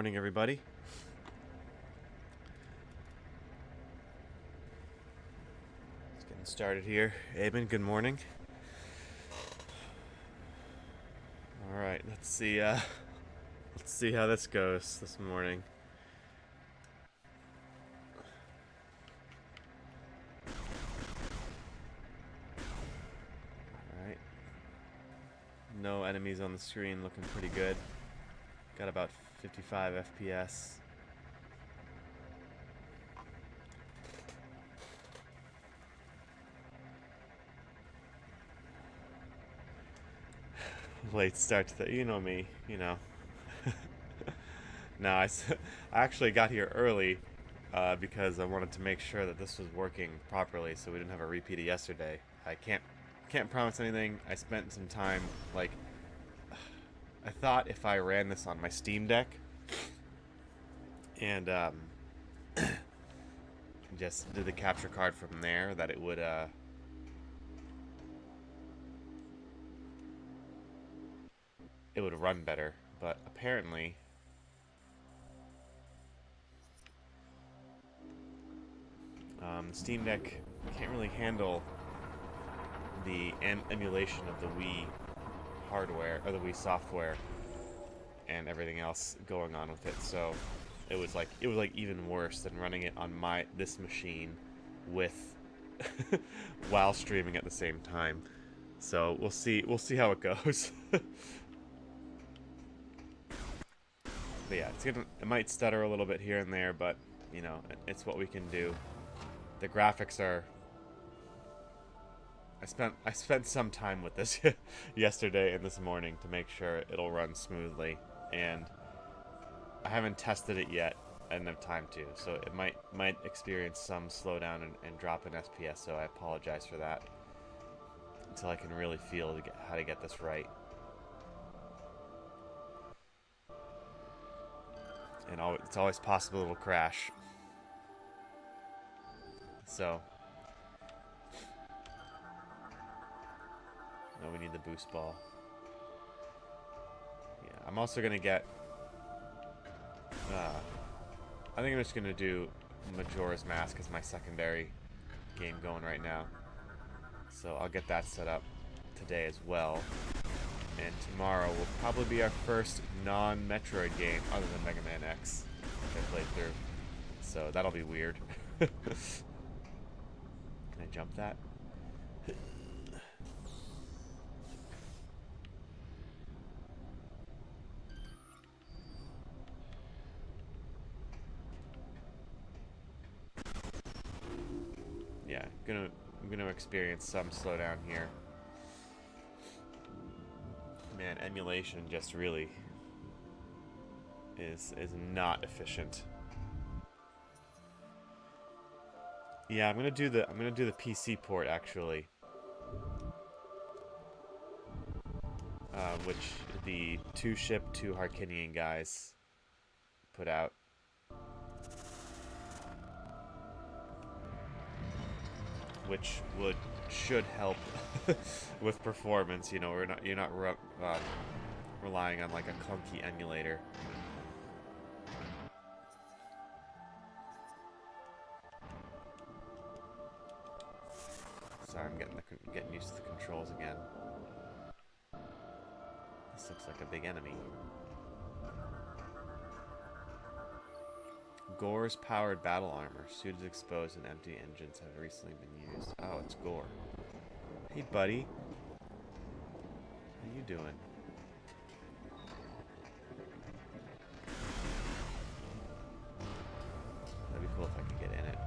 morning, everybody. Just getting started here. Aben, good morning. All right, let's see. Let's see how this goes this morning. All right. No enemies on the screen, looking pretty good. Got about 55 FPS. Late start to the, you know me, you know. No, I actually got here early because I wanted to make sure that this was working properly, so we didn't have a repeat of yesterday. I can't promise anything. I spent some time, like, I thought if I ran this on my Steam Deck and just did the capture card from there, that it would run better. But apparently, the Steam Deck can't really handle the emulation of the Wii hardware or the Wii software and everything else going on with it. So it was like even worse than running it on this machine with while streaming at the same time. So we'll see how it goes. But yeah, it might stutter a little bit here and there, but you know, it's what we can do. The graphics are. I spent some time with this yesterday and this morning to make sure it'll run smoothly, and I haven't tested it yet. I didn't have time to, so it might experience some slowdown and drop in SPS. So I apologize for that until I can really feel how to get this right. And it's always possible it'll crash. So, no, we need the boost ball. Yeah, I'm also gonna get. I think I'm just gonna do Majora's Mask as my secondary game going right now. So I'll get that set up today as well. And tomorrow will probably be our first non-Metroid game other than Mega Man X that I played through. So that'll be weird. Can I jump that? Yeah, I'm gonna experience some slowdown here. Man, emulation just really is not efficient. Yeah, I'm gonna do the PC port actually, which the Two Harkinian guys put out. Which should help with performance. You know, you're not relying on like a clunky emulator. Sorry, I'm getting used to the controls again. This looks like a big enemy. Gore's powered battle armor. Suits exposed and empty engines have recently been used. Oh, it's Gore. Hey, buddy. How you doing? That'd be cool if I could get in it.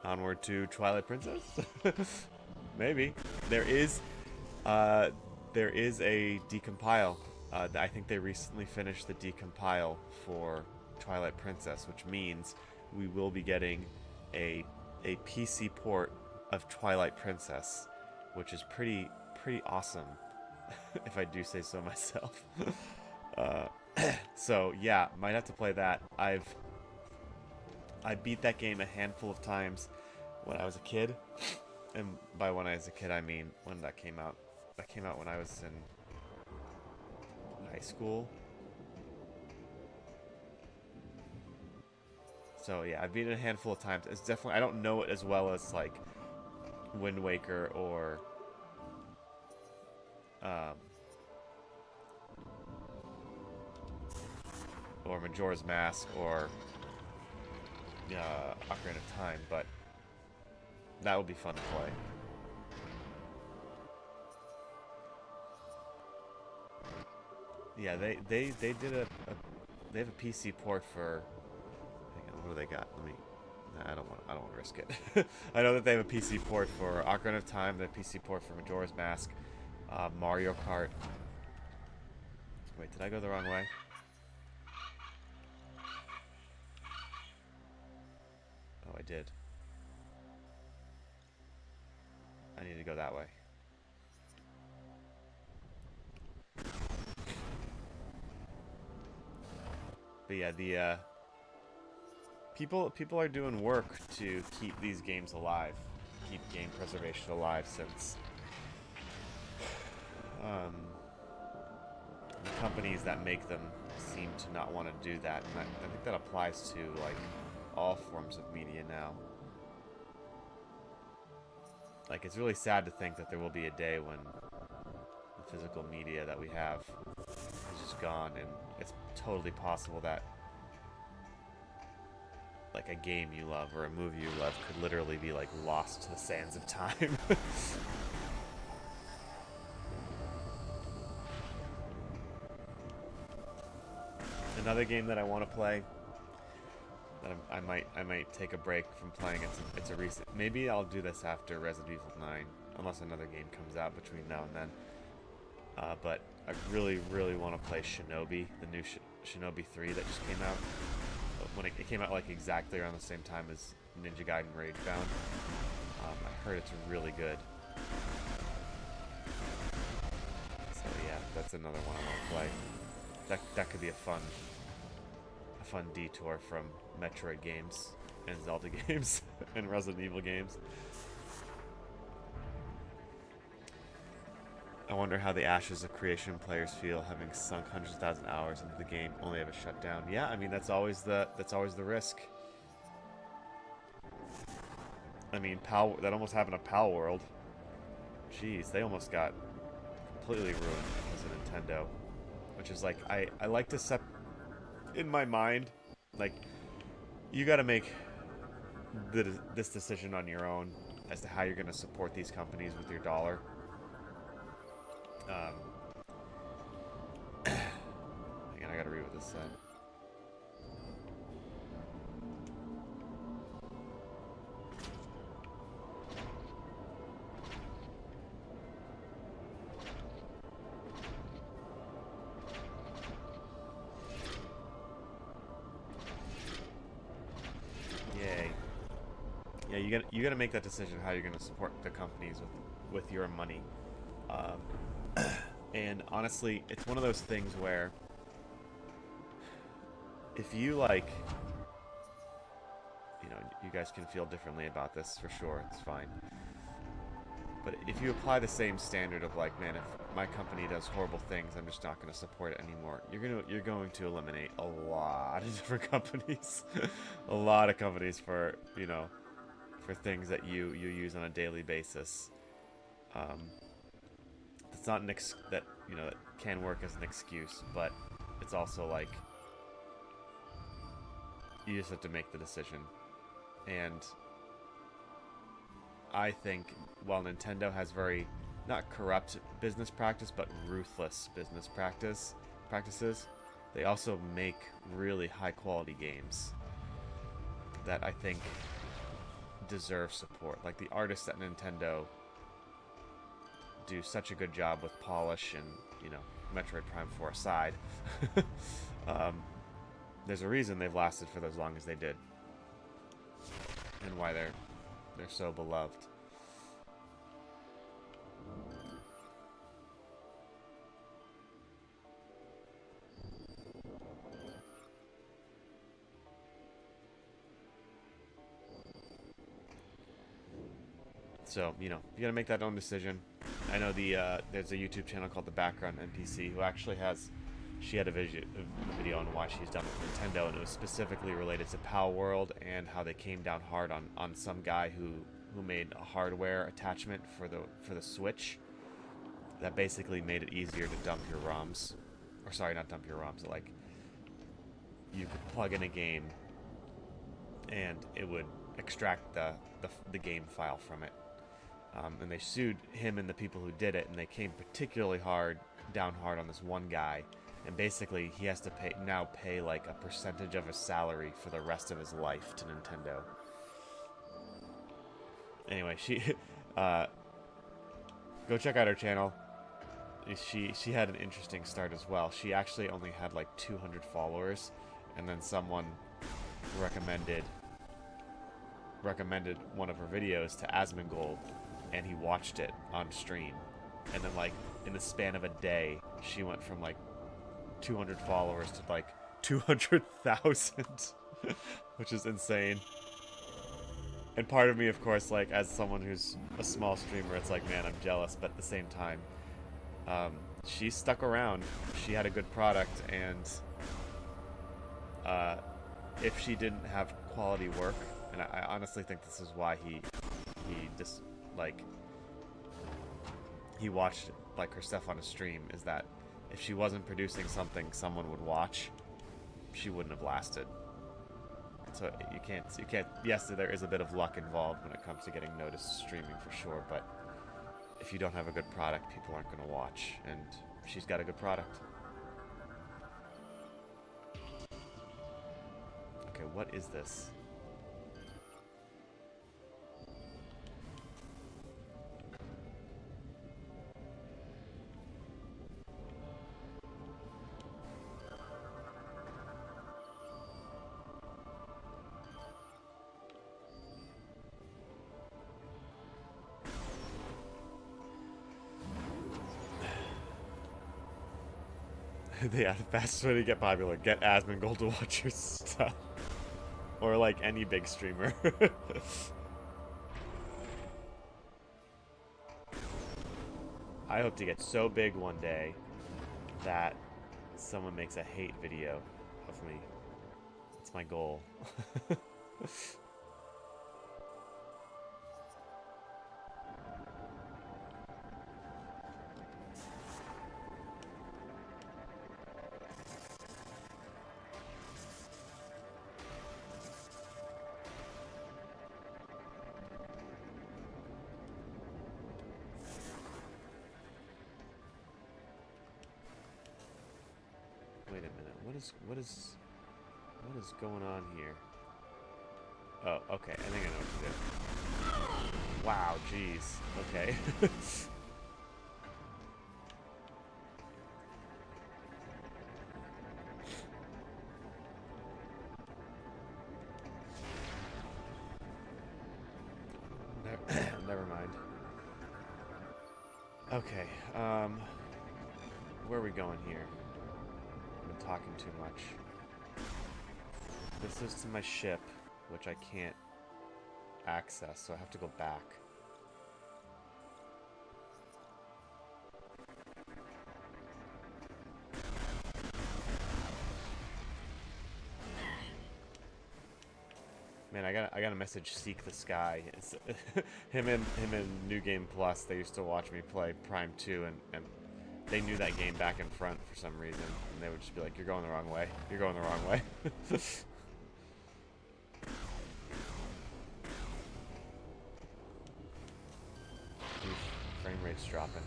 Onward to Twilight Princess? Maybe. There is a decompile. I think they recently finished the decompile for Twilight Princess, which means we will be getting a PC port of Twilight Princess, which is pretty awesome, if I do say so myself. So yeah, might have to play that. I beat that game a handful of times when I was a kid, and by when I was a kid I mean when that came out. that came out when I was in high school. So yeah, I've beat it a handful of times. It's definitely, I don't know it as well as like Wind Waker um, or Majora's Mask or Ocarina of Time, but that would be fun to play. Yeah, they did they have a PC port for. Hang on, what do they got? Let me. Nah, I don't want to risk it. I know that they have a PC port for Ocarina of Time. They have a PC port for Majora's Mask, Mario Kart. Wait, did I go the wrong way? Oh, I did. I need to go that way. But yeah, the people are doing work to keep these games alive, keep game preservation alive, since the companies that make them seem to not want to do that, and I think that applies to like all forms of media now. Like, it's really sad to think that there will be a day when the physical media that we have is just gone, and it's totally possible that like a game you love or a movie you love could literally be like lost to the sands of time. Another game that I want to play that I might take a break from playing. It's a recent. Maybe I'll do this after Resident Evil 9, unless another game comes out between now and then. But I really want to play Shinobi, the new Shinobi 3 that just came out. When it came out like exactly around the same time as Ninja Gaiden Ragebound. I heard it's really good. So yeah, that's another one I want to play. That could be a fun detour from Metroid games and Zelda games and Resident Evil games. I wonder how the Ashes of Creation players feel, having sunk hundreds of thousands of hours into the game, only have it shut down. Yeah, I mean that's always the risk. I mean, that almost happened to Pal World. Jeez, they almost got completely ruined because of Nintendo, which is like I like to in my mind, like, you got to make this decision on your own as to how you're going to support these companies with your dollar. Hang on, I gotta read what this said. Yay. Yeah, you gotta make that decision how you're gonna support the companies with your money. And honestly, it's one of those things where if you like, you guys can feel differently about this for sure. It's fine. But if you apply the same standard of like, man, if my company does horrible things, I'm just not going to support it anymore. You're going to eliminate a lot of different companies, a lot of companies for for things that you use on a daily basis. It's not that can work as an excuse, but it's also like you just have to make the decision. And I think while Nintendo has very not corrupt business practice but ruthless business practices, they also make really high quality games that I think deserve support. Like the artists at Nintendo do such a good job with polish and, Metroid Prime 4 aside. There's a reason they've lasted for as long as they did. And why they're so beloved. So, you gotta make that own decision. I know there's a YouTube channel called The Background NPC who actually has. She had a video on why she's done with Nintendo, and it was specifically related to Pal World and how they came down hard on some guy who made a hardware attachment for the Switch that basically made it easier to dump your ROMs, or sorry, not dump your ROMs, like you could plug in a game and it would extract the game file from it. And they sued him and the people who did it, and they came particularly down hard on this one guy. And basically, he has to pay like a percentage of his salary for the rest of his life to Nintendo. Anyway, go check out her channel. She had an interesting start as well. She actually only had like 200 followers, and then someone recommended one of her videos to Asmongold, and he watched it on stream. And then, like, in the span of a day, she went from like 200 followers to like 200,000, which is insane. And part of me, of course, like, as someone who's a small streamer, it's like, man, I'm jealous. But at the same time, she stuck around. She had a good product, and if she didn't have quality work, and I honestly think this is why he just, like, he watched like her stuff on a stream, is that if she wasn't producing something someone would watch, she wouldn't have lasted. So you can't. Yes, there is a bit of luck involved when it comes to getting noticed streaming for sure, but if you don't have a good product, people aren't going to watch, and she's got a good product. Okay, what is this? Yeah, the fastest way to get popular, get Asmongold to watch your stuff. Or like any big streamer. I hope to get so big one day that someone makes a hate video of me. That's my goal. Wait a minute. What is going on here? Oh, okay. I think I know what to do. Wow, jeez. Okay. Never mind. Okay. Where are we going here? I've been talking too much. This is to my ship, which I can't access, so I have to go back. Man, I got a message. Seek the Sky. It's him and New Game Plus. They used to watch me play Prime 2, and they knew that game back and front for some reason, and they would just be like, "You're going the wrong way. You're going the wrong way." Frame rate's dropping.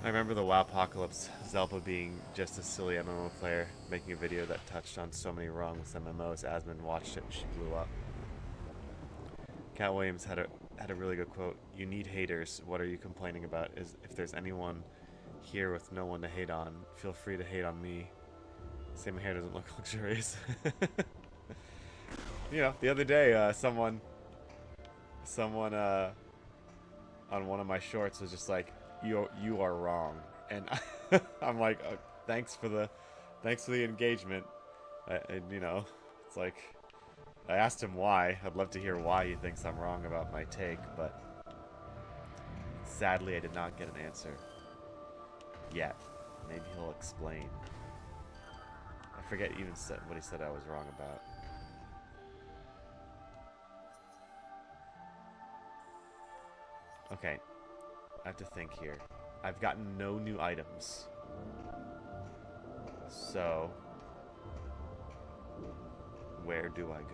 I remember the WoWpocalypse, Zelpa being just a silly MMO player, making a video that touched on so many wrong with MMOs. Asmon watched it and she blew up. Cat Williams had a really good quote. "You need haters. What are you complaining about? Is if there's anyone here with no one to hate on, feel free to hate on me. Say my hair doesn't look luxurious." You know, the other day, someone on one of my shorts was just like, you are wrong, and I'm like, thanks for the engagement. And you know, it's like, I asked him why. I'd love to hear why he thinks I'm wrong about my take, but Sadly, I did not get an answer. Yet. Maybe he'll explain. I forget even what he said I was wrong about. Okay. I have to think here. I've gotten no new items. So... where do I go?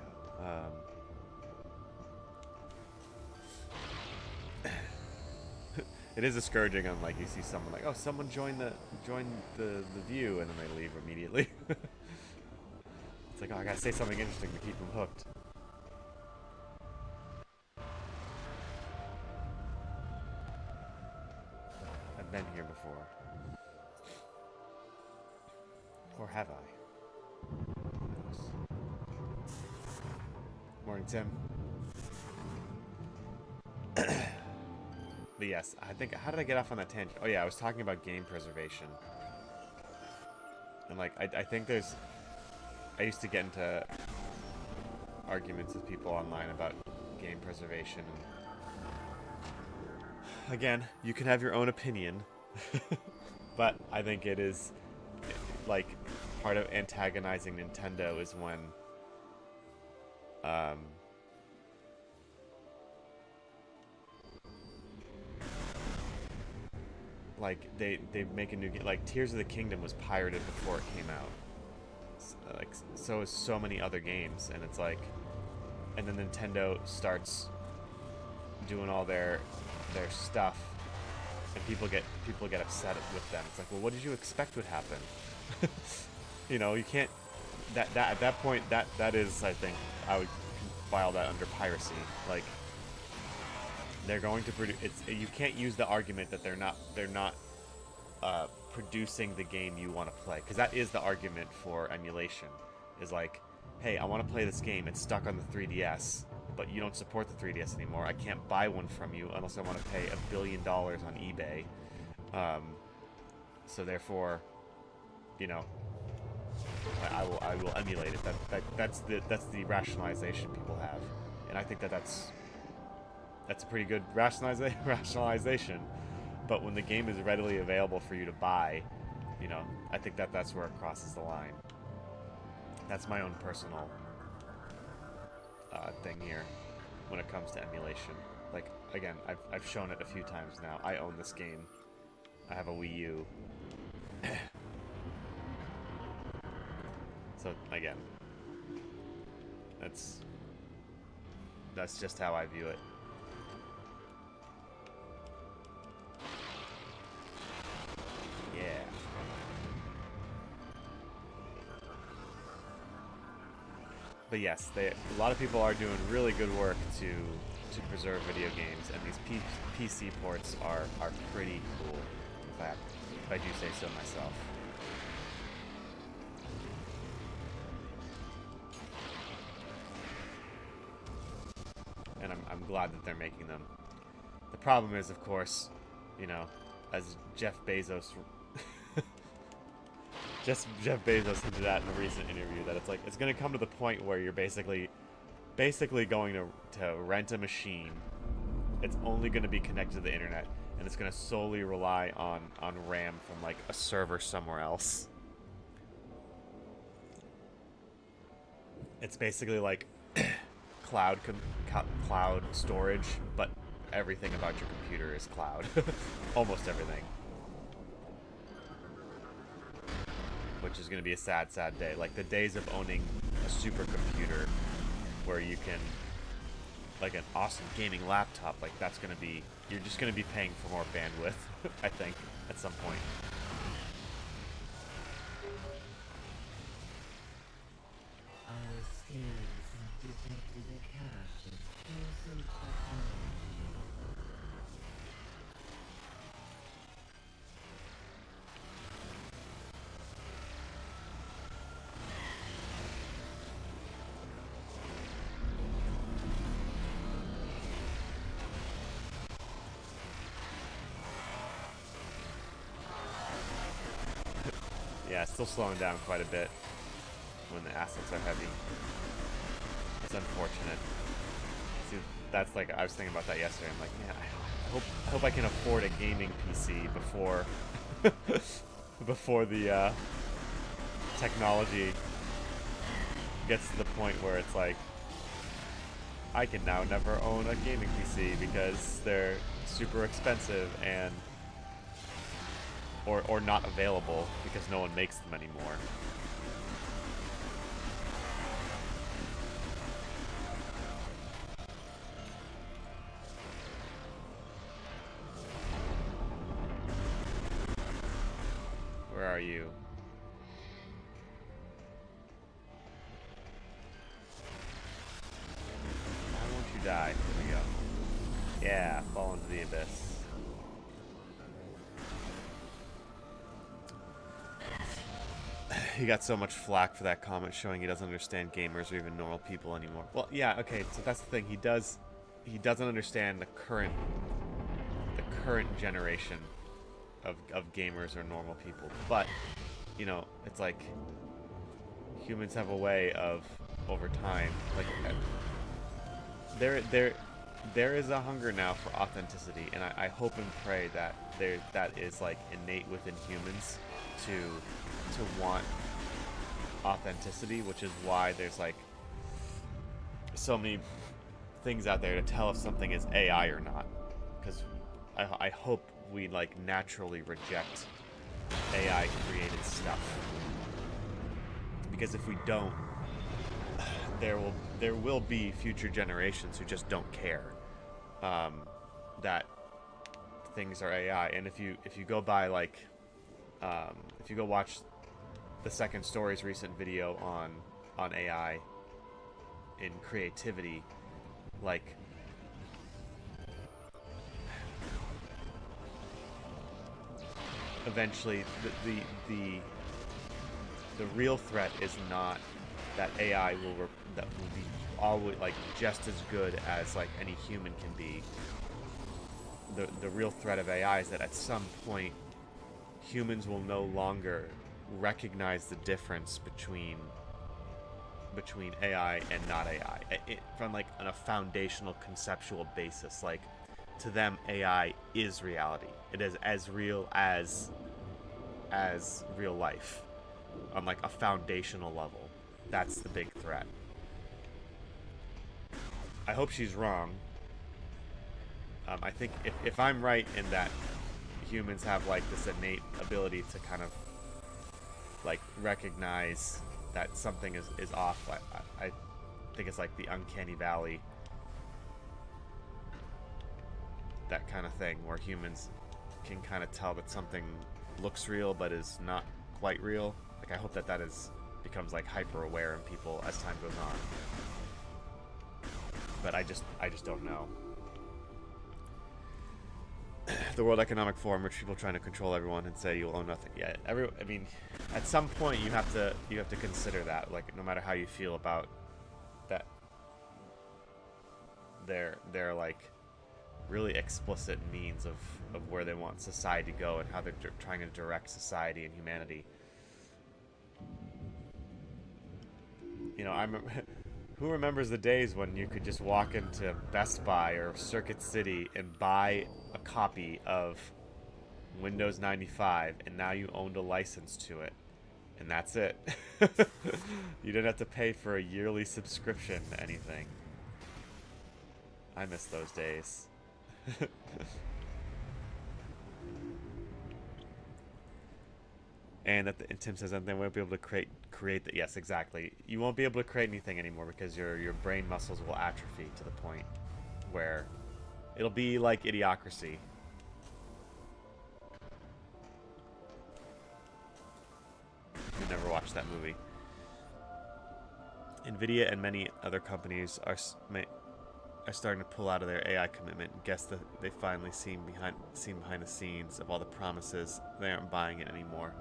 It is discouraging on, like, you see someone like, oh, someone joined the view, and then they leave immediately. It's like, oh, I gotta say something interesting to keep them hooked. I've been here before. Or have I? Who knows? Morning, Tim. But yes, I think, how did I get off on that tangent? Oh yeah, I was talking about game preservation. And like, I think there's, I used to get into arguments with people online about game preservation. And again, you can have your own opinion, but I think it is, like, part of antagonizing Nintendo is when, like, they make a new game. Like, Tears of the Kingdom was pirated before it came out. So is so many other games, and it's like, and then Nintendo starts doing all their stuff, and people get upset with them. It's like, well, what did you expect would happen? You know, you can't. That at that point, that is, I think, I would file that under piracy. Like, they're going to produce. You can't use the argument that they're not producing the game you want to play, because that is the argument for emulation. Is like, hey, I want to play this game. It's stuck on the 3DS, but you don't support the 3DS anymore. I can't buy one from you unless I want to pay $1 billion on eBay. So therefore, you know, I will emulate it. That's the rationalization people have, and I think that's a pretty good rationalization. But when the game is readily available for you to buy, you know, I think that's where it crosses the line. That's my own personal thing here when it comes to emulation. Like, again, I've shown it a few times now. I own this game. I have a Wii U. So again, that's just how I view it. Yeah. But yes, a lot of people are doing really good work to preserve video games, and these PC ports are pretty cool, if I do say so myself. And I'm glad that they're making them. The problem is, of course, you know, as Jeff Bezos hinted at in a recent interview, that it's going to come to the point where you're basically going to rent a machine. It's only going to be connected to the internet, and it's going to solely rely on RAM from, like, a server somewhere else. It's basically like cloud storage, but everything about your computer is cloud. Almost everything. Which is going to be a sad, sad day. Like, the days of owning a supercomputer where you can, like, an awesome gaming laptop, like, that's going to be, you're just going to be paying for more bandwidth, I think, at some point. Yeah, still slowing down quite a bit when the assets are heavy. It's unfortunate. See, that's like, I was thinking about that yesterday. I'm like, man, I hope I can afford a gaming PC before before the technology gets to the point where it's like I can now never own a gaming PC because they're super expensive and or not available because no one makes them anymore. Where are you? Why won't you die? There we go. Yeah, fall into the abyss. He got so much flack for that comment showing he doesn't understand gamers or even normal people anymore. Well, yeah, okay, so that's the thing. He doesn't understand the current generation of gamers or normal people. But, you know, it's like humans have a way of over time, like there is a hunger now for authenticity, and I hope and pray that that is like innate within humans to want authenticity, which is why there's like so many things out there to tell if something is AI or not. Because I hope we like naturally reject AI created stuff. Because if we don't, there will be future generations who just don't care that things are AI. And if you go by like if you go watch the Second Story's recent video on AI in creativity, like eventually the real threat is not that AI that will be always like just as good as like any human can be. The real threat of AI is that at some point humans will no longer recognize the difference between AI and not AI from like on a foundational conceptual basis. Like to them, AI is reality. It is as real as real life on like a foundational level. That's the big threat. I hope she's wrong. I think if I'm right in that humans have like this innate ability to kind of like recognize that something is off, I think it's like the uncanny valley, that kind of thing where humans can kind of tell that something looks real but is not quite real. Like I hope that becomes like hyper aware in people as time goes on. But I just don't know. The World Economic Forum, rich people trying to control everyone and say you'll own nothing. Yeah, I mean, at some point you have to consider that. Like, no matter how you feel about that, they're like really explicit means of where they want society to go and how they're trying to direct society and humanity. You know, I remember. Who remembers the days when you could just walk into Best Buy or Circuit City and buy a copy of Windows 95 and now you owned a license to it and that's it? You didn't have to pay for a yearly subscription to anything. I miss those days. And Tim says that they won't be able to create that. Yes, exactly. You won't be able to create anything anymore because your brain muscles will atrophy to the point where it'll be like Idiocracy. You never watched that movie. Nvidia and many other companies are starting to pull out of their AI commitment. Guess that they finally seen behind the scenes of all the promises. They aren't buying it anymore.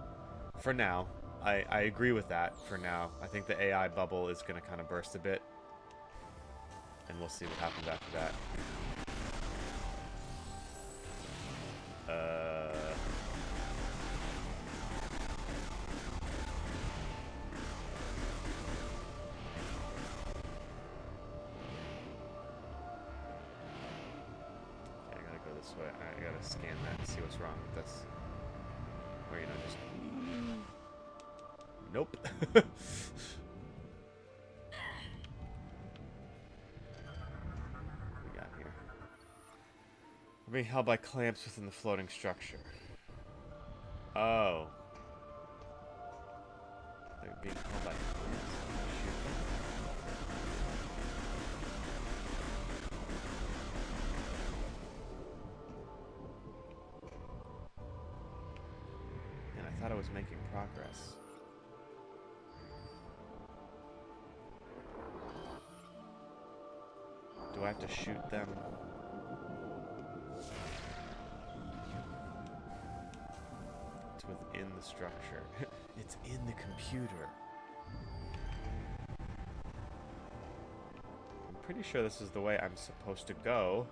For now, I agree with that. For now, I think the AI bubble is going to kind of burst a bit, and we'll see what happens after that. Okay, I gotta go this it. I gotta scan that and see what's wrong with this. Or, you know, just... Nope. What we got here? We're being held by clamps within the floating structure. Oh. They're being held by clamps. And I thought I was making progress. Do I have to shoot them? It's within the structure. It's in the computer. I'm pretty sure this is the way I'm supposed to go.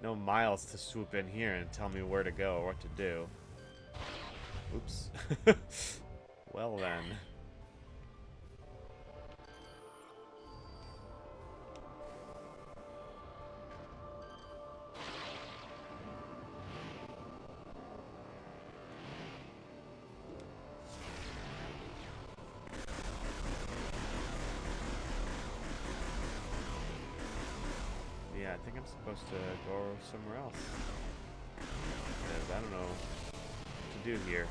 No Miles to swoop in here and tell me where to go or what to do. Oops. Well then. Yeah, I think I'm supposed to go somewhere else. Because I don't know what to do here.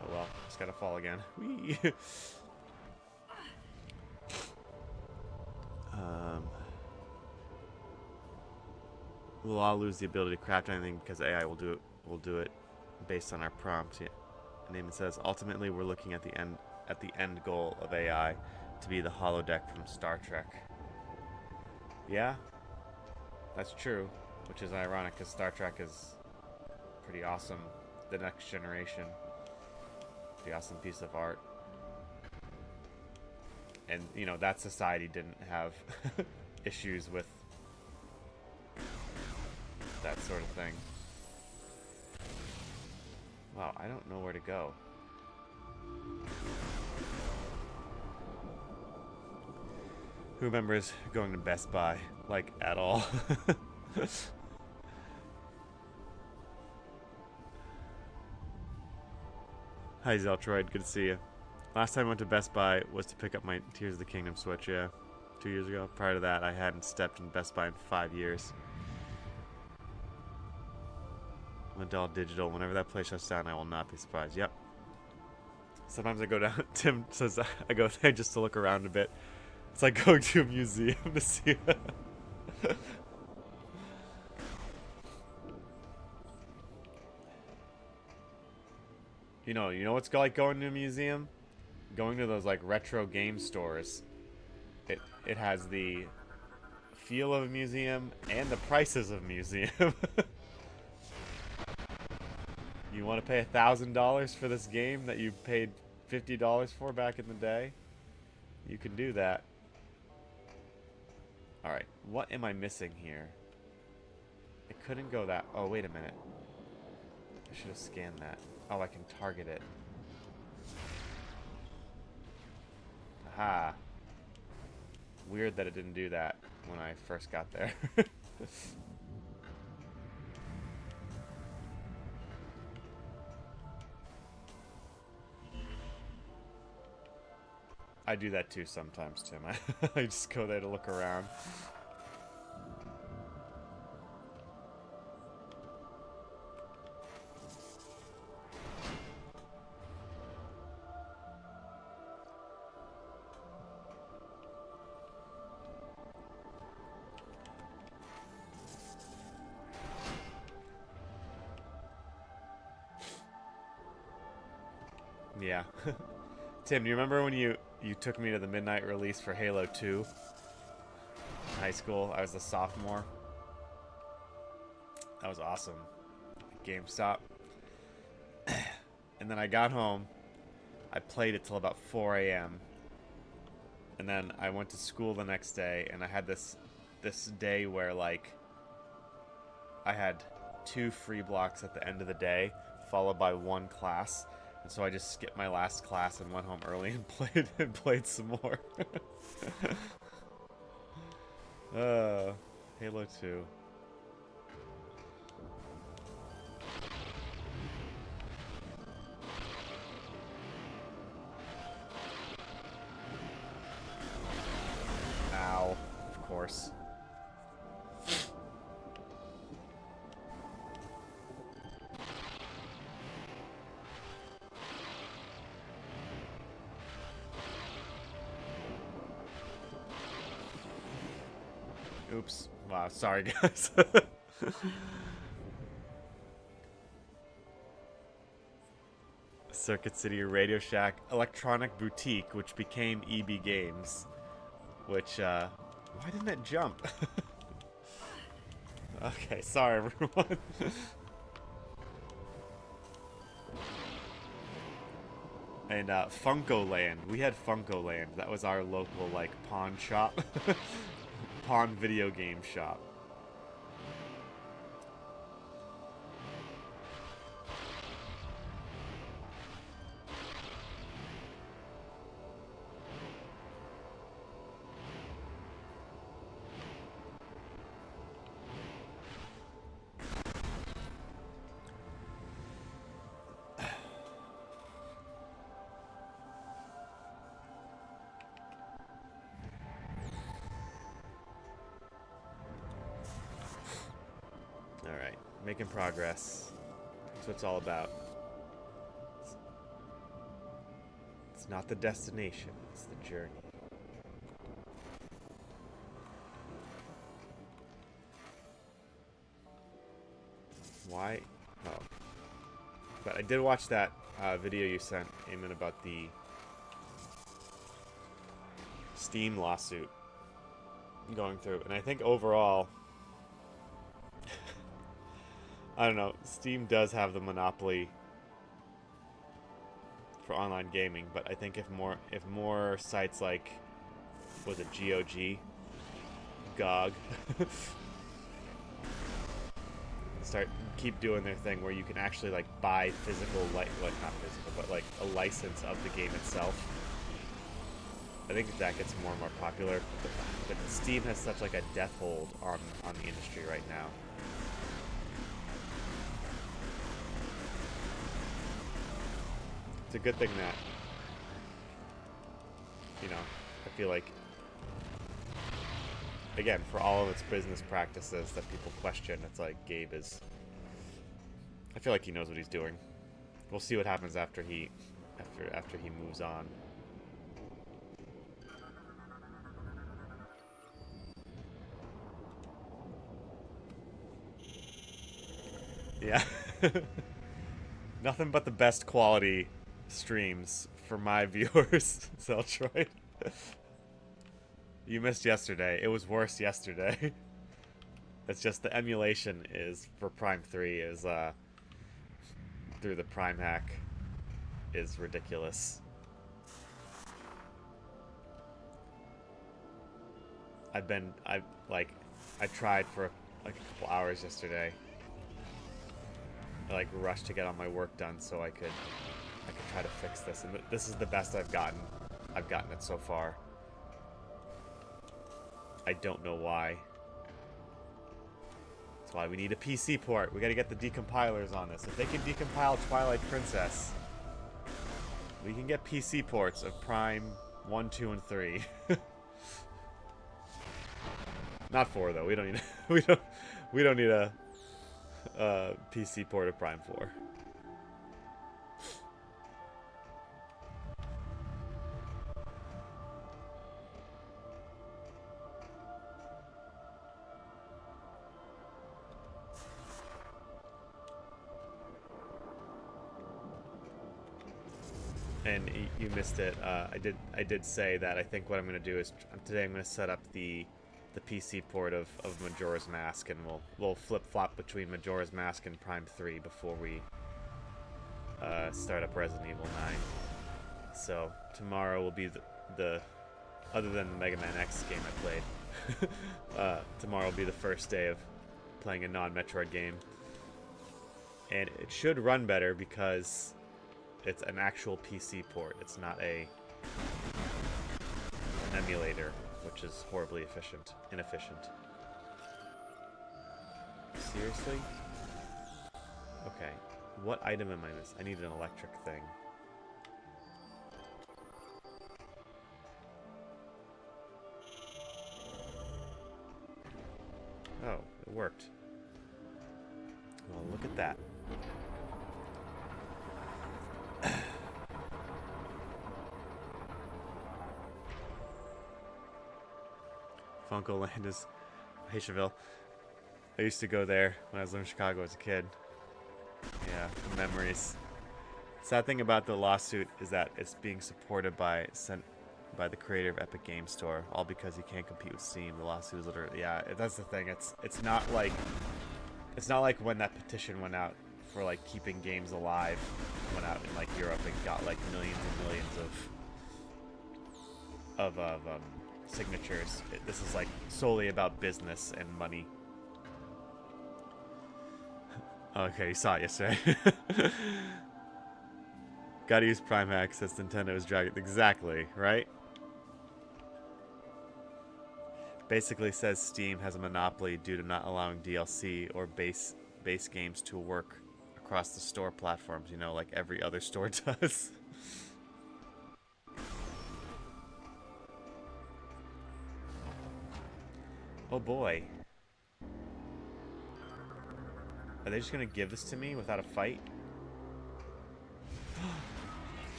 Oh well, just gotta fall again. Whee! We'll all lose the ability to craft anything because AI will do it based on our prompt. Yeah. And Naaman says, ultimately we're looking at the end goal of AI to be the holodeck from Star Trek. Yeah, that's true, which is ironic because Star Trek is pretty awesome. The Next Generation, pretty awesome piece of art. And, you know, that society didn't have issues with that sort of thing. Wow, I don't know where to go. Who remembers going to Best Buy, like, at all? Hi, Zeltroid. Good to see you. Last time I went to Best Buy was to pick up my Tears of the Kingdom Switch, yeah. 2 years ago. Prior to that, I hadn't stepped in Best Buy in 5 years. Adult Digital. Whenever that place shuts down, I will not be surprised. Yep. Sometimes I go down. Tim says I go there just to look around a bit. It's like going to a museum to see. You know what's like going to a museum? Going to those like retro game stores. It has the feel of a museum and the prices of a museum. You want to pay $1,000 for this game that you paid $50 for back in the day? You can do that. Alright, what am I missing here? I couldn't go that... Oh, wait a minute. I should have scanned that. Oh, I can target it. Aha. Weird that it didn't do that when I first got there. I do that too sometimes, Tim. I just go there to look around. Yeah. Tim, do you remember when you took me to the midnight release for Halo 2 in high school? I was a sophomore. That was awesome. GameStop. And then I got home. I played it till about 4 a.m. And then I went to school the next day, and I had this day where, like, I had 2 free blocks at the end of the day, followed by 1 class. And so I just skipped my last class and went home early and played some more. Halo 2. Ow. Of course. Oops. Wow, sorry guys. Circuit City Radio Shack Electronic Boutique, which became EB Games. Which, why didn't it jump? Okay, sorry everyone. And, Funko Land. We had Funko Land. That was our local, like, pawn shop. Pawn video game shop. Alright, making progress. That's what it's all about. It's not the destination, it's the journey. Why? Oh. But I did watch that video you sent, Eamon, about the Steam lawsuit going through. And I think overall, I don't know, Steam does have the monopoly for online gaming, but I think if more sites like, was it GOG, keep doing their thing where you can actually like buy physical, like not physical, but like a license of the game itself. I think that gets more and more popular, but Steam has such like a death hold on the industry right now. It's a good thing that, you know, I feel like, again, for all of its business practices that people question, it's like Gabe is, I feel like he knows what he's doing. We'll see what happens after he moves on. Yeah. Nothing but the best quality streams for my viewers, Zeltroid. You missed yesterday. It was worse yesterday. It's just the emulation is for Prime 3 is through the Prime hack is ridiculous. I tried for like a couple hours yesterday. I like rushed to get all my work done so I could try to fix this, and this is the best I've gotten it so far. I don't know why. That's why we need a PC port. We gotta get the decompilers on this. If they can decompile Twilight Princess, we can get PC ports of Prime 1, 2, and 3. Not 4 though. We don't need we don't need a PC port of Prime 4. And you missed it. I did say that I think what I'm going to do is today I'm going to set up the PC port of Majora's Mask, and we'll flip-flop between Majora's Mask and Prime 3 before we start up Resident Evil 9. So tomorrow will be the other than the Mega Man X game I played, tomorrow will be the first day of playing a non-Metroid game. And it should run better because it's an actual PC port. It's not an emulator, which is horribly inefficient. Seriously? Okay. What item am I missing? I need an electric thing. Oh, it worked. Well, look at that. Funko Land is Haitiaville. I used to go there when I was living in Chicago as a kid. Yeah, memories. Sad thing about the lawsuit is that it's being supported by the creator of Epic Games Store, all because he can't compete with Steam. The lawsuit is literally, yeah, that's the thing. It's not like when that petition went out for like keeping games alive, went out in like Europe and got like millions and millions of signatures. This is like solely about business and money. Okay, you saw it yesterday. Gotta use Prime Access. Nintendo's dragging. Exactly, right? Basically says Steam has a monopoly due to not allowing DLC or base games to work across the store platforms, you know, like every other store does. Oh boy. Are they just gonna give this to me without a fight?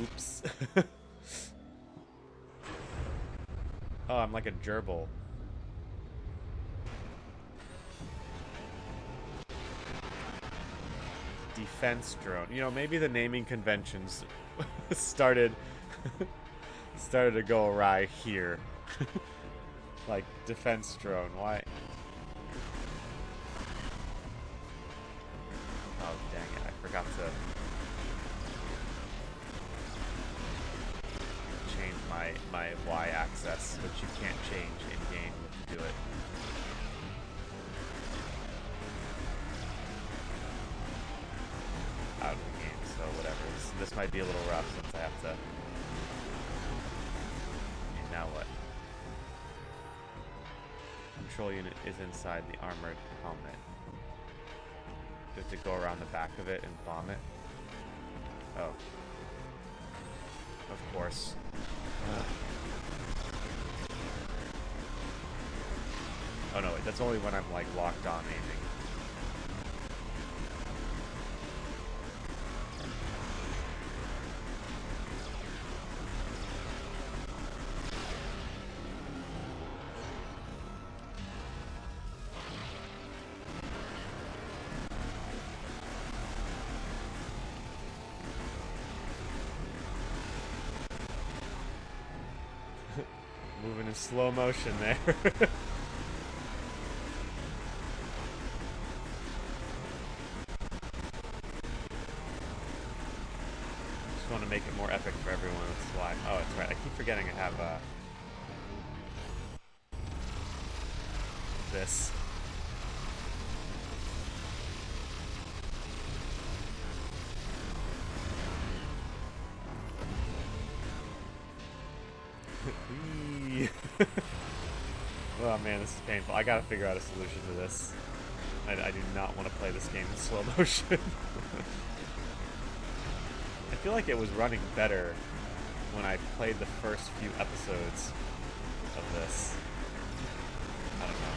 Oops. Oh, I'm like a gerbil. Defense drone. You know, maybe the naming conventions started to go awry here. Like defense drone. Why? Oh dang it! I forgot to change my Y-axis, which you can't change in game to do it. Out of the game, so whatever. This might be a little rough since I have to. And now what? Control unit is inside the armored helmet. Do you have to go around the back of it and bomb it? Oh. Of course. Oh no, that's only when I'm like locked on aiming. Moving in slow motion there. Just want to make it more epic for everyone. That's why. Oh, that's right. I keep forgetting I have this. Oh man, this is painful. I gotta figure out a solution to this. I do not want to play this game in slow motion. I feel like it was running better when I played the first few episodes of this. I don't know.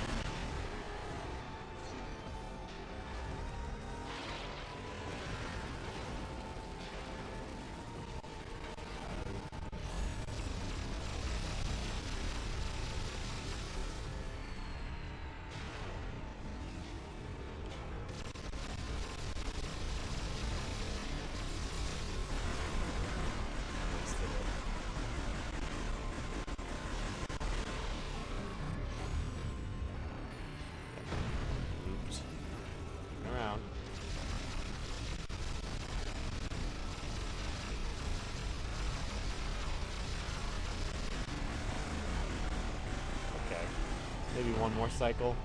Maybe one more cycle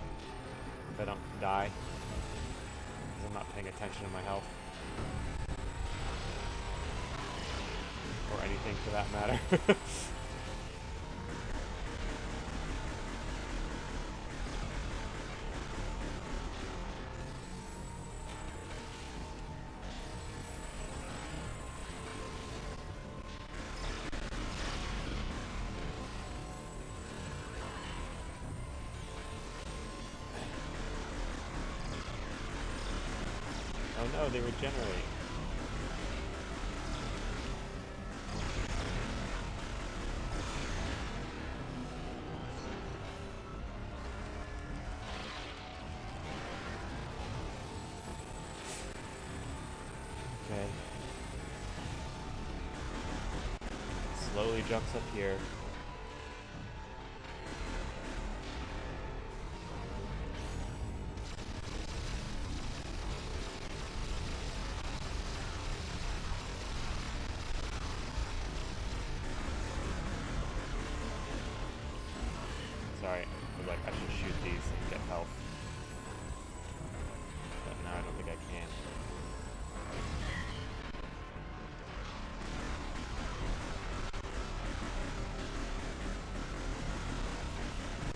if I don't die, because I'm not paying attention to my health. Or anything for that matter. Oh no, they regenerate. Okay. Slowly jumps up here. Sorry, I feel like I should shoot these and get health. But now I don't think I can.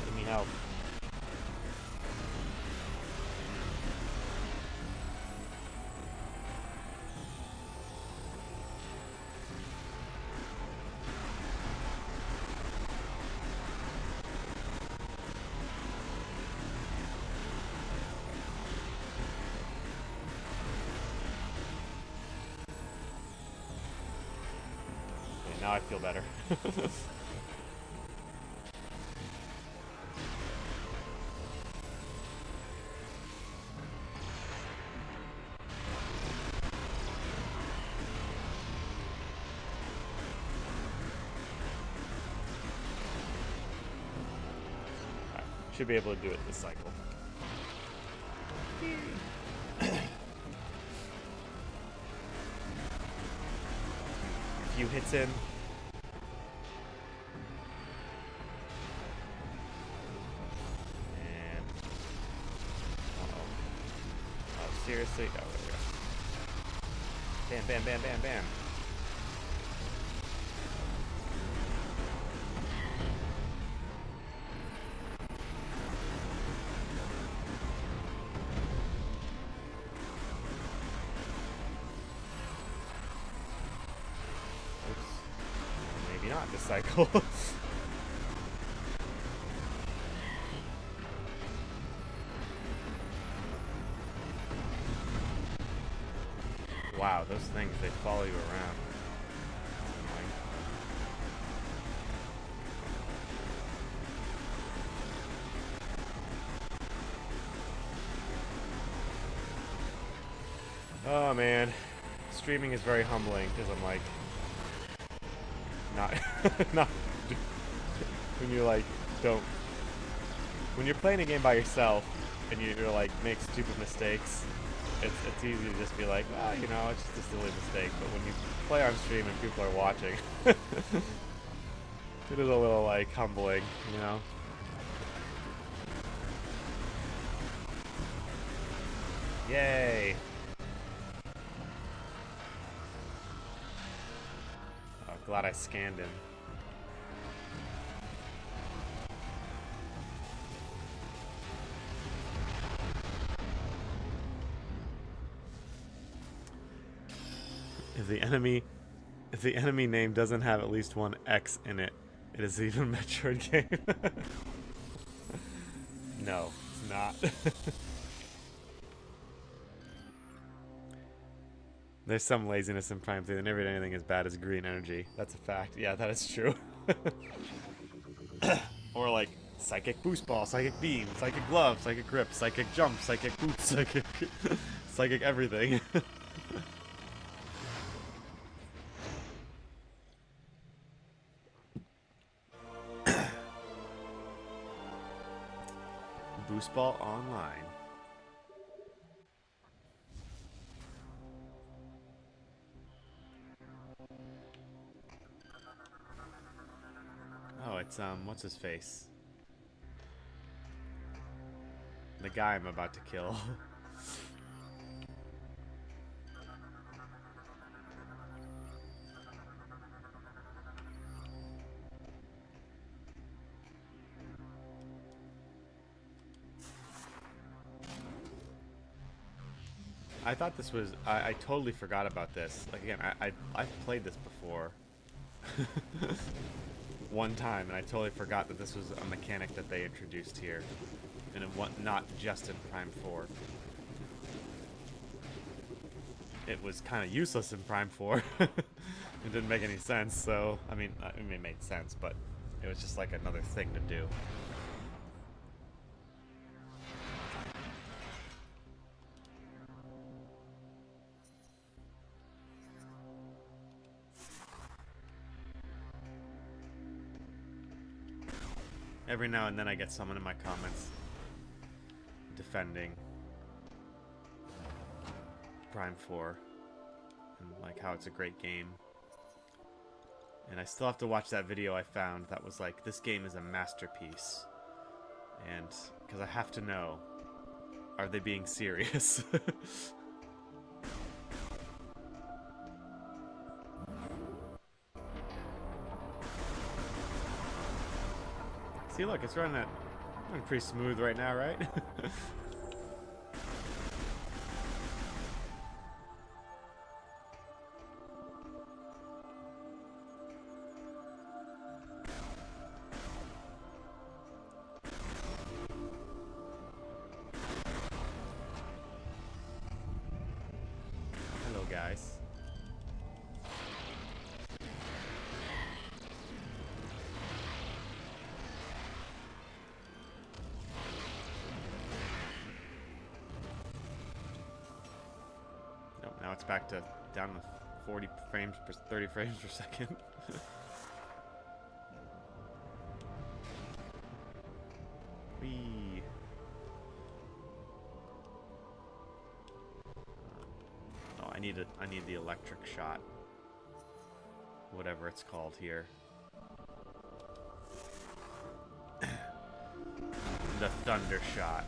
Give me health. Okay, now I feel better. Should be able to do it this cycle. A few hits in. And... uh-oh. Oh, seriously? Oh, there we go. Bam, bam, bam, bam, bam. Maybe not this cycle. Wow, those things, they follow you around. Oh man, streaming is very humbling because I'm like, not, not, when you like don't, when you're playing a game by yourself and you're like make stupid mistakes, it's easy to just be like, well, you know, it's just a silly mistake. But when you play on stream and people are watching, it is a little like humbling, you know. Yay! Oh, glad I scanned him. If the enemy name doesn't have at least one X in it, it is even a Metroid game. No, it's not. There's some laziness in Prime 3. They never did anything as bad as green energy. That's a fact. Yeah, that is true. Or like psychic boost ball, psychic beam, psychic glove, psychic grip, psychic jump, psychic boots, psychic psychic everything. Boost ball online. Oh, it's what's his face? The guy I'm about to kill. I thought this was... I totally forgot about this. Like, again, I've played this before. One time, and I totally forgot that this was a mechanic that they introduced here. And it not just in Prime 4. It was kind of useless in Prime 4. It didn't make any sense, so... I mean, it made sense, but it was just like another thing to do. Every now and then I get someone in my comments defending Prime 4 and like how it's a great game. And I still have to watch that video I found that was like, this game is a masterpiece. And because I have to know, are they being serious? See, look, it's running pretty smooth right now, right? Hello, guys. Now it's back to down to 40 frames per 30 frames per second. Whee. Oh, I need the electric shot. Whatever it's called here. The thunder shot.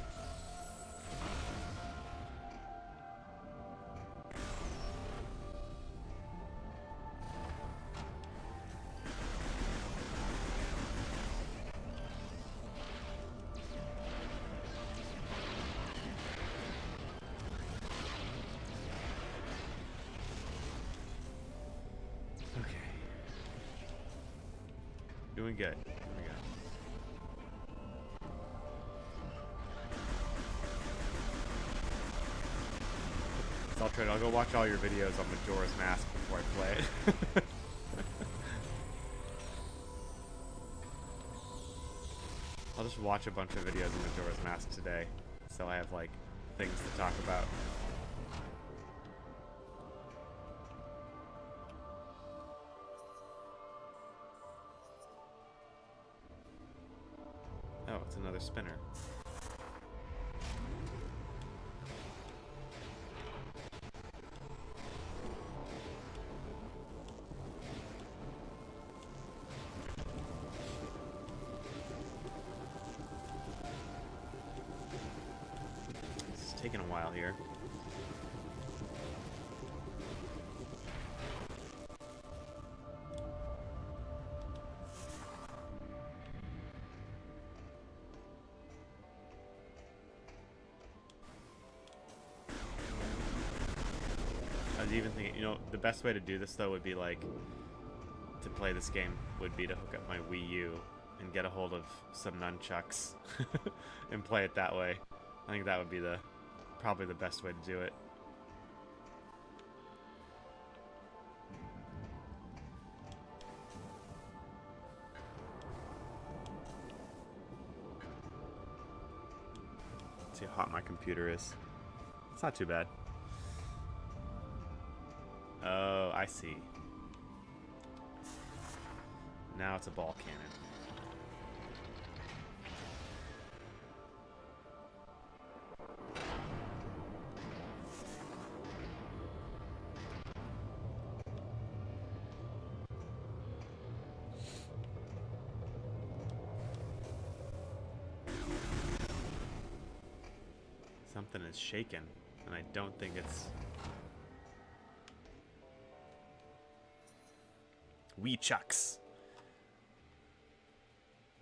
Doing good. There we go. So I'll go watch all your videos on Majora's Mask before I play it. I'll just watch a bunch of videos of Majora's Mask today, so I have like things to talk about. Oh, it's another spinner. It's taking a while here. I was even thinking, you know, the best way to do this though would be like, to play this game would be to hook up my Wii U and get a hold of some nunchucks and play it that way. I think that would be probably the best way to do it. Let's see how hot my computer is. It's not too bad. Oh, I see. Now it's a ball cannon. Something is shaken, and I don't think it's... Wee chucks.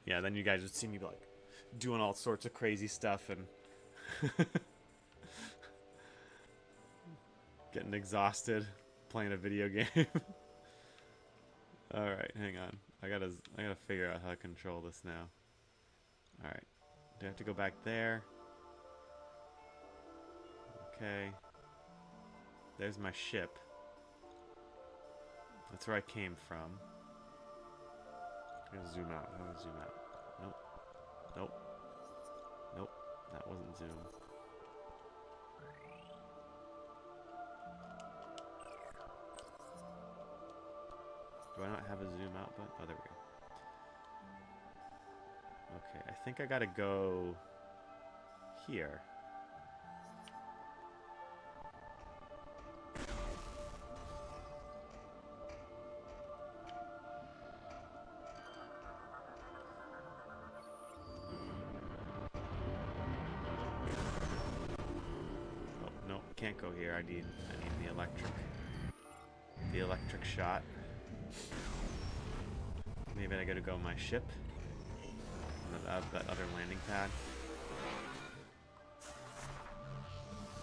Yeah, then you guys would see me like doing all sorts of crazy stuff and Getting exhausted playing a video game. Alright, hang on. I gotta figure out how to control this now. Alright. Do I have to go back there? Okay. There's my ship. That's where I came from. I'm gonna zoom out. I'm gonna zoom out. Nope. Nope. Nope. That wasn't zoom. Do I not have a zoom out button? Oh, there we go. Okay, I think I gotta go here. Oh, no, can't go here. I need the electric shot. Maybe I gotta go my ship. That other landing pad.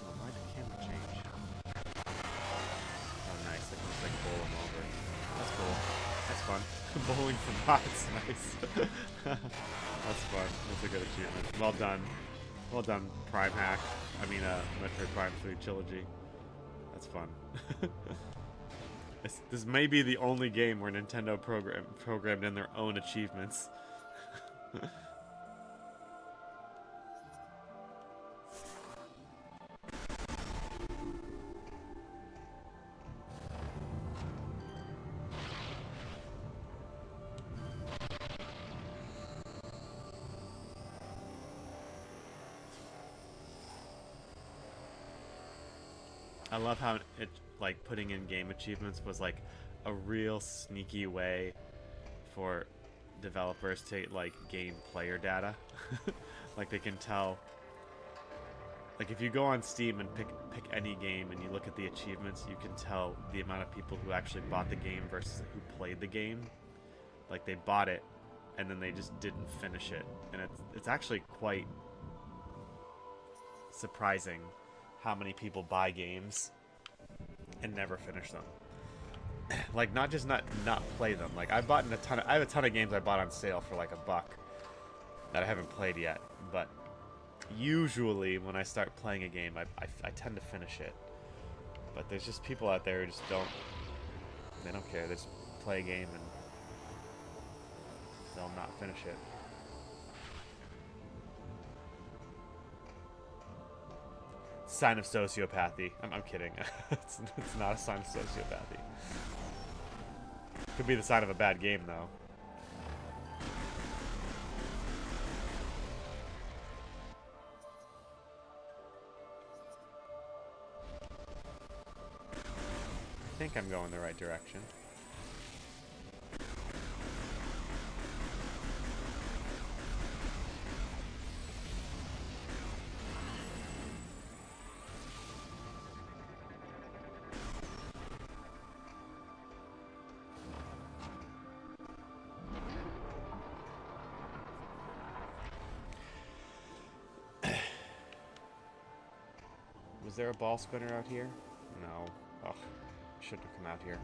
Oh, why did the camera change? Oh, nice. I can just like bowl them over. That's cool. That's fun. Bowling for bots. Nice. That's fun. That's a good achievement. Well done. Well done, Prime Hack. I mean, Metroid Prime 3 Trilogy. That's fun. This may be the only game where Nintendo programmed in their own achievements. I love how it, like, putting in game achievements was like a real sneaky way for developers to like gain player data. Like they can tell, like if you go on Steam and pick any game and you look at the achievements, you can tell the amount of people who actually bought the game versus who played the game. Like they bought it and then they just didn't finish it, and it's actually quite surprising how many people buy games and never finish them. Like not play them. Like I have a ton of games I bought on sale for like $1 that I haven't played yet, but usually when I start playing a game I tend to finish it. But there's just people out there who just don't care. They just play a game and they'll not finish it. Sign of sociopathy. I'm kidding. It's not a sign of sociopathy. Could be the sign of a bad game, though. I think I'm going the right direction. Was there a ball spinner out here? No. Ugh. Shouldn't have come out here.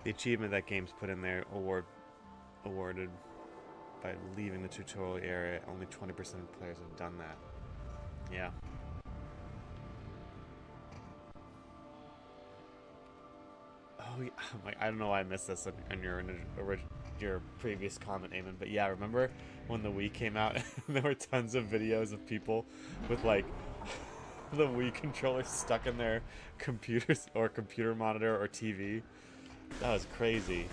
The achievement that game's put in there, awarded by leaving the tutorial area. Only 20% of players have done that. Yeah. Oh, yeah. I don't know why I missed this on your previous comment, Eamon, but yeah, remember when the Wii came out and there were tons of videos of people with like the Wii controller stuck in their computers or computer monitor or TV? That was crazy.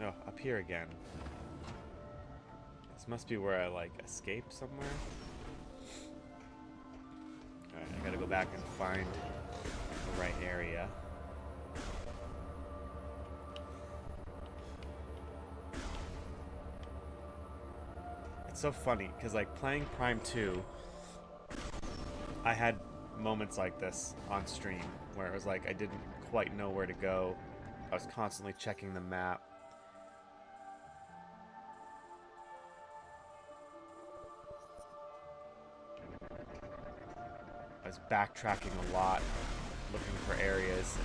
Oh, up here again. This must be where I, like, escape somewhere. Alright, I gotta go back and find the right area. It's so funny, because, like, playing Prime 2, I had moments like this on stream, where it was like I didn't quite know where to go. I was constantly checking the map. I was backtracking a lot, looking for areas,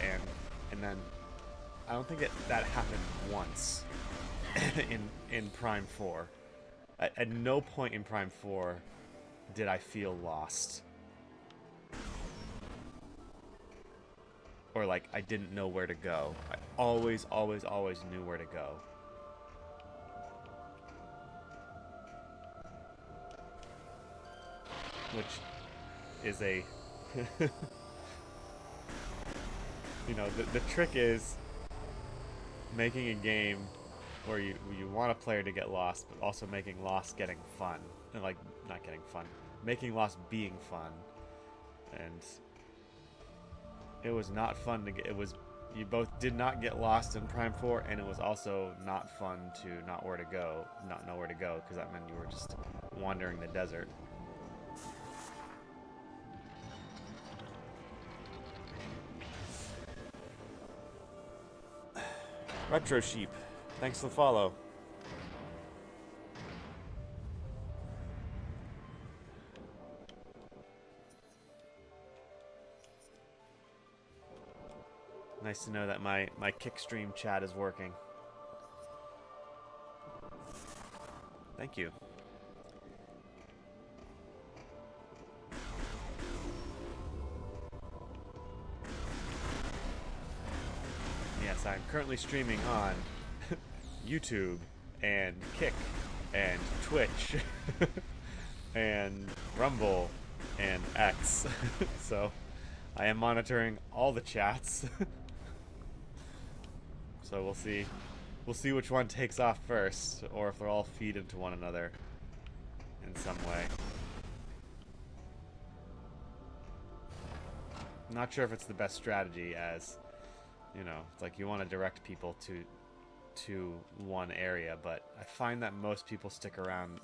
and then I don't think that happened once in Prime 4. At no point in Prime 4 did I feel lost. Or like I didn't know where to go. I always, always, always knew where to go. Which is a... you know, the trick is making a game where you want a player to get lost, but also making lost getting fun. And like, not getting fun. Making lost being fun. And it was not fun to get... It was... You both did not get lost in Prime 4, and it was also not fun to not know where to go, because that meant you were just wandering the desert. Retro Sheep, thanks for the follow. Nice to know that my Kickstream chat is working. Thank you. Yes, I'm currently streaming on YouTube and Kick and Twitch and Rumble and X. So I am monitoring all the chats. So we'll see. We'll see which one takes off first, or if they'll all feed into one another in some way. I'm not sure if it's the best strategy, as you know, it's like you want to direct people to one area, but I find that most people stick around.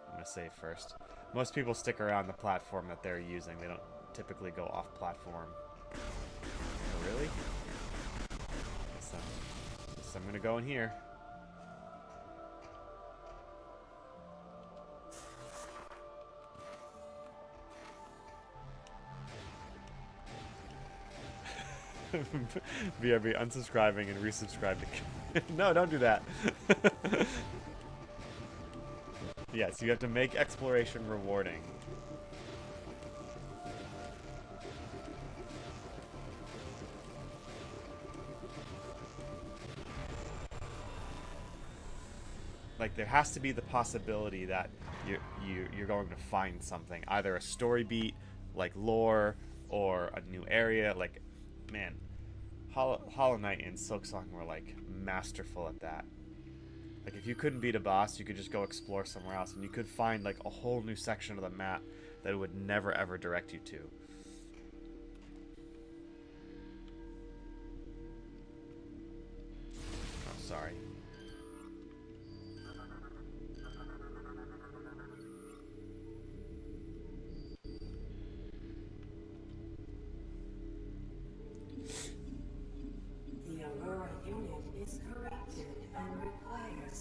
I'm gonna save first. Most people stick around the platform that they're using. They don't typically go off platform. Oh, really? So I'm gonna go in here. BRB unsubscribing and resubscribing. No, don't do that. Yes, you have to make exploration rewarding. Like, there has to be the possibility that you're going to find something, either a story beat, like lore, or a new area. Like, man, Hollow Knight and Silksong were like masterful at that. Like, if you couldn't beat a boss, you could just go explore somewhere else, and you could find like a whole new section of the map that it would never ever direct you to. Oh, sorry.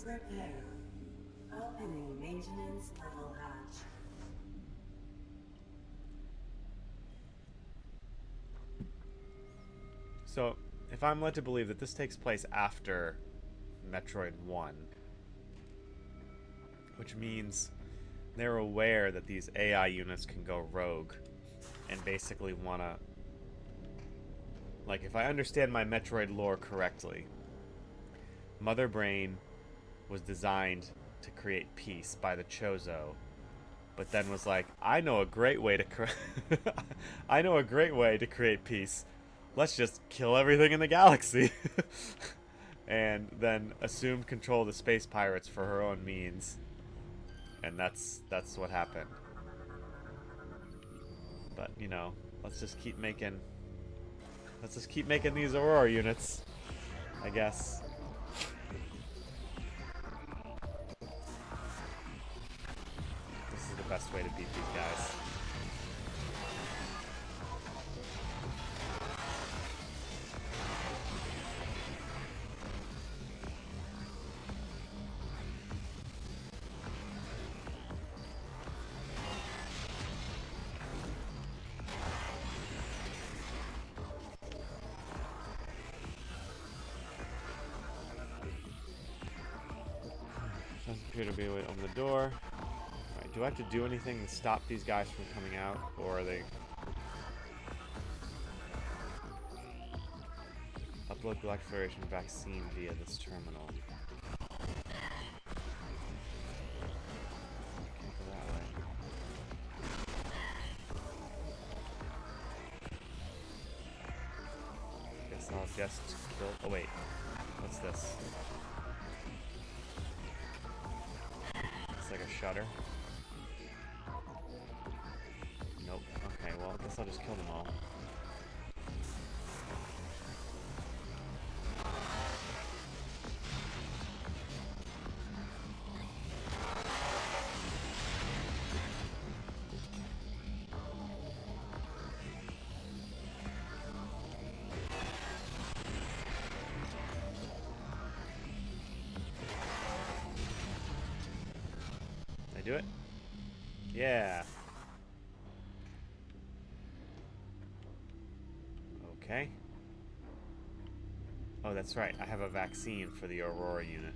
Repair. Opening maintenance level hatch. So, if I'm led to believe that this takes place after Metroid 1, which means they're aware that these AI units can go rogue and basically want to... Like, if I understand my Metroid lore correctly, Mother Brain was designed to create peace by the Chozo, but then was like, I know a great way to I know a great way to create peace. Let's just kill everything in the galaxy. And then assumed control of the space pirates for her own means, and that's what happened. But you know, let's just keep making these Aurora units, I guess. This is the best way to beat these guys. Doesn't appear to be a way to open the door. Alright, do I have to do anything to stop these guys from coming out? Or are they... Upload the exploration vaccine via this terminal. Can't go that way. Guess I'll just kill... Oh wait. What's this? It's like a shutter. Nope. Okay, well, I guess I'll just kill them all. Did I do it? Yeah. Okay. Oh, that's right. I have a vaccine for the Aurora unit.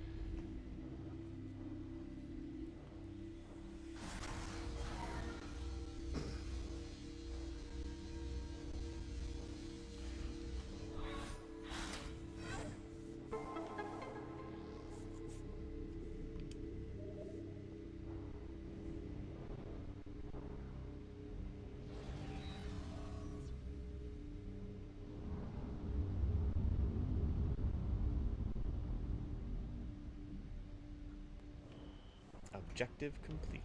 Objective complete.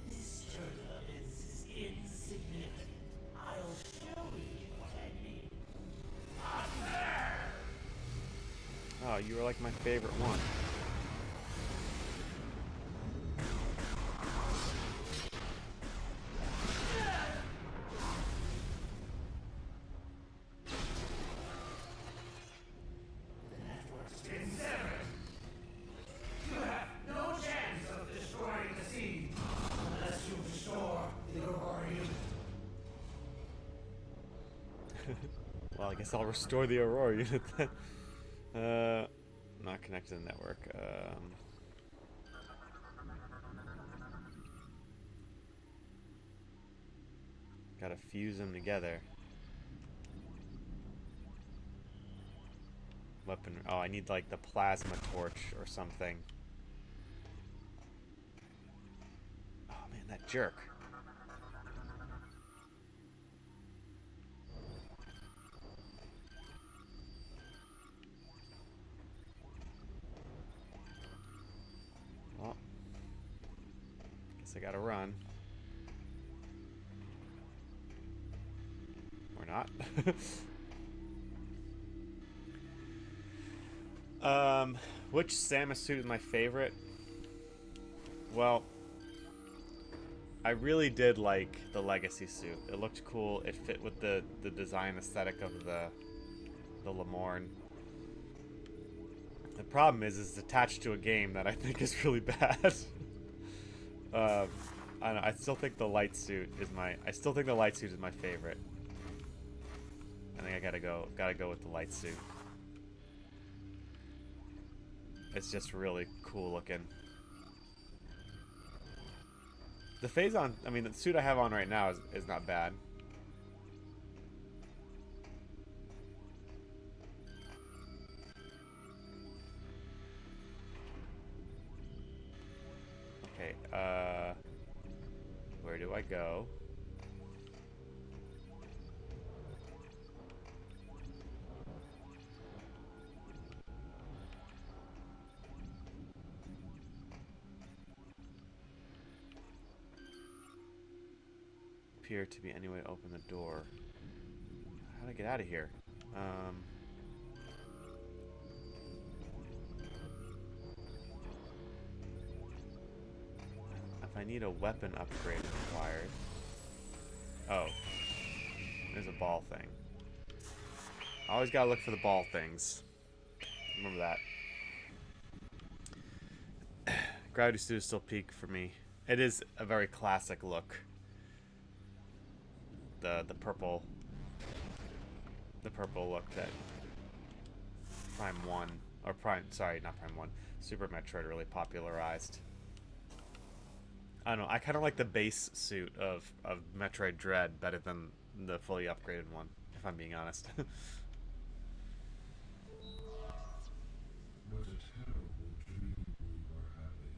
This turbulence is insignificant. I'll show you what I mean. Oh, you were like my favorite one. Network's been severed. You have no chance of destroying the seed unless you restore the Aurora unit. Well, I guess I'll restore the Aurora unit then. Not connected to the network. Gotta fuse them together. Weapon. Oh, I need like the plasma torch or something. Oh man, that jerk. Well, guess I gotta run. Or not. Which Samus suit is my favorite? Well, I really did like the Legacy suit. It looked cool. It fit with the design aesthetic of the Lamorne. The problem is it's attached to a game that I think is really bad. I don't know, I still think the light suit is my favorite. I think I gotta go with the light suit. It's just really cool looking. The Phazon, I mean, the suit I have on right now is not bad. Okay, where do I go? appear to be any way to open the door. How do I get out of here? If I need a weapon upgrade required. Oh. There's a ball thing. Always gotta look for the ball things. Remember that. Gravity Suit is still peak for me. It is a very classic look. The purple look that Prime 1 or not Prime 1, Super Metroid really popularized. I don't know, I kind of like the base suit of Metroid Dread better than the fully upgraded one, if I'm being honest. What a terrible dream we were having.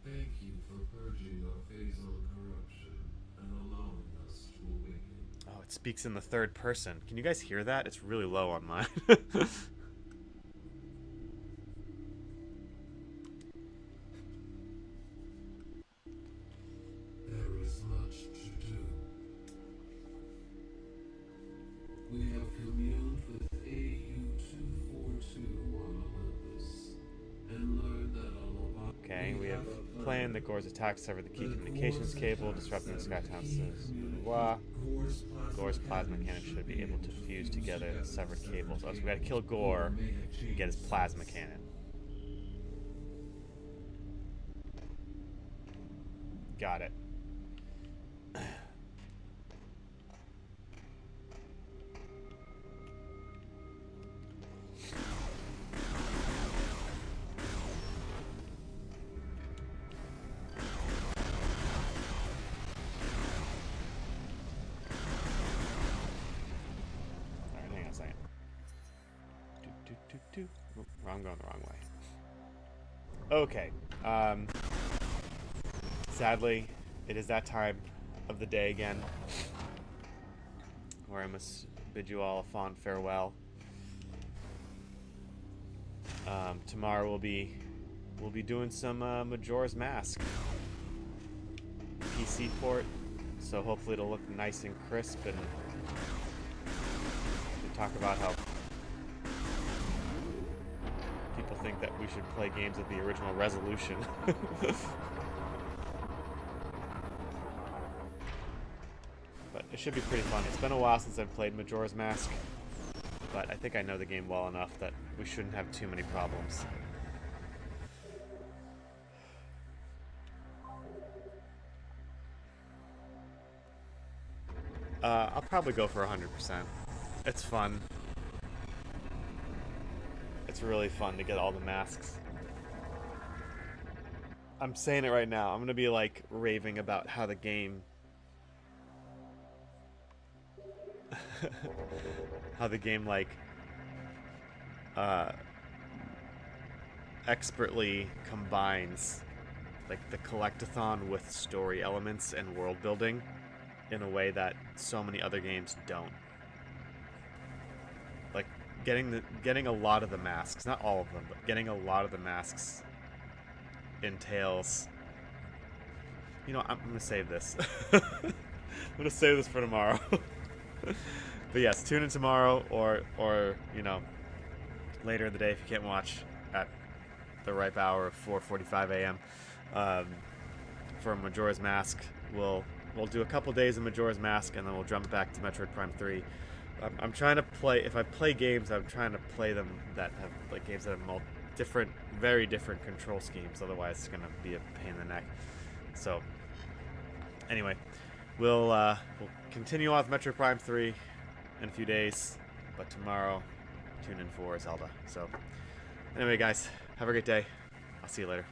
Thank you for purging our phasal corruption and allowing us to awaken. Oh, it speaks in the third person. Can you guys hear that? It's really low on mine. There is much to do. We have communed with AU-242 on Olympus and learned that all of Okay, we have planned that Gore's attack severed the key communications cable, disrupting the Skytown systems. Blah. Gore's plasma cannon should be able to fuse together the severed cables. Oh, so we gotta kill Gore and get his plasma cannon. Got it. Oh, I'm going the wrong way. Okay. Sadly, it is that time of the day again where I must bid you all a fond farewell. Tomorrow we'll be doing some Majora's Mask PC port, so hopefully it'll look nice and crisp, and we'll talk about how people think that we should play games with the original resolution. But it should be pretty fun. It's been a while since I've played Majora's Mask, but I think I know the game well enough that we shouldn't have too many problems. I'll probably go for 100%. It's fun. It's really fun to get all the masks. I'm saying it right now. I'm gonna be like raving about how the game like expertly combines like the collectathon with story elements and world building in a way that so many other games don't. Like getting a lot of the masks, not all of them, but getting a lot of the masks entails, you know, I'm gonna save this. I'm gonna save this for tomorrow. But yes, tune in tomorrow, or you know, later in the day if you can't watch at the ripe hour of 4:45 a.m. For Majora's Mask. We'll do a couple days of Majora's Mask, and then we'll jump back to Metroid Prime 3. I'm trying to play. If I play games, I'm trying to play them that have like games that have very different control schemes. Otherwise, it's gonna be a pain in the neck. So, anyway, we'll continue on with Metroid Prime 3 in a few days, but tomorrow, tune in for Zelda. So, anyway, guys, have a great day. I'll see you later.